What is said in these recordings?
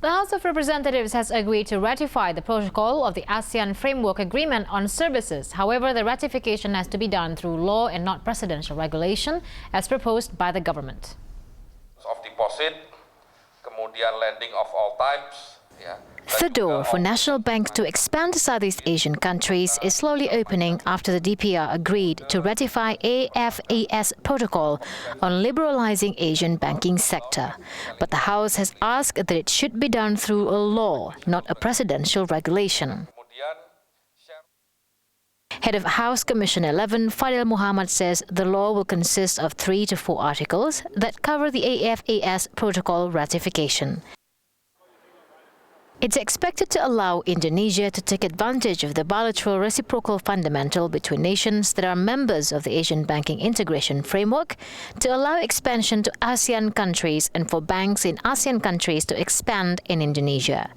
The House of Representatives has agreed to ratify the protocol of the ASEAN Framework Agreement on Services. However, the ratification has to be done through law and not presidential regulation, as proposed by the government. Of deposit, kemudian lending of all types. The door for national banks to expand to Southeast Asian countries is slowly opening after the DPR agreed to ratify AFAS protocol on liberalizing Asian banking sector. But the House has asked that it should be done through a law, not a presidential regulation. Head of House Commission 11, Fadil Muhammad says the law will consist of 3 to 4 articles that cover the AFAS protocol ratification. It's expected to allow Indonesia to take advantage of the bilateral reciprocal fundamental between nations that are members of the Asian Banking Integration Framework to allow expansion to ASEAN countries and for banks in ASEAN countries to expand in Indonesia.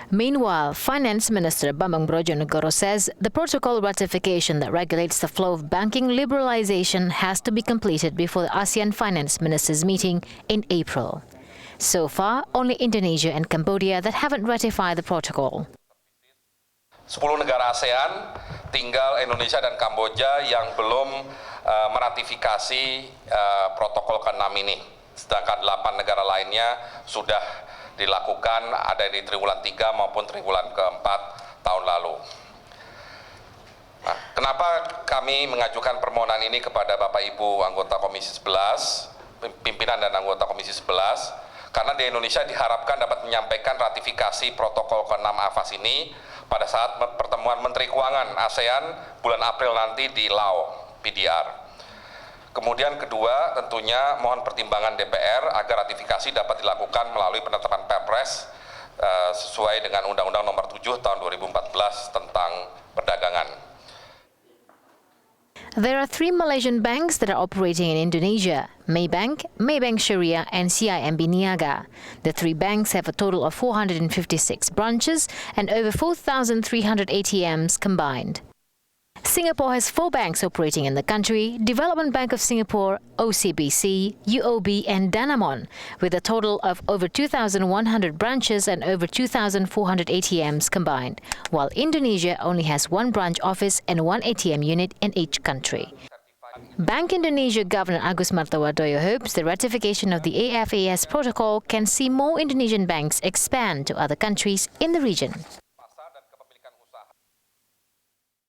Meanwhile, Finance Minister Bambang Brojonegoro says the protocol ratification that regulates the flow of banking liberalization has to be completed before the ASEAN Finance Ministers meeting in April. So far, only Indonesia and Cambodia that haven't ratified the protocol. 10 negara ASEAN, tinggal Indonesia dan Kamboja yang belum meratifikasi protokol ke-6 ini. Sedangkan 8 negara lainnya sudah dilakukan, ada di triwulan 3 maupun triwulan ke-4 tahun lalu. Nah, kenapa kami mengajukan permohonan ini kepada Bapak Ibu anggota Komisi 11, pimpinan dan anggota Komisi 11? Karena di Indonesia diharapkan dapat menyampaikan ratifikasi protokol ke-6 AFAS ini pada saat pertemuan Menteri Keuangan ASEAN bulan April nanti di Laos, PDR. Kemudian kedua, tentunya mohon pertimbangan DPR agar ratifikasi dapat dilakukan melalui penetapan Perpres sesuai dengan Undang-Undang Nomor 7 Tahun 2014 tentang perdagangan. There are 3 Malaysian banks that are operating in Indonesia: Maybank, Maybank Syariah and CIMB Niaga. The 3 banks have a total of 456 branches and over 4,300 ATMs combined. Singapore has 4 banks operating in the country: Development Bank of Singapore, OCBC, UOB and Danamon, with a total of over 2,100 branches and over 2,400 ATMs combined, while Indonesia only has 1 branch office and 1 ATM unit in each country. Bank Indonesia Governor Agus Martowardoyo hopes the ratification of the AFAS protocol can see more Indonesian banks expand to other countries in the region.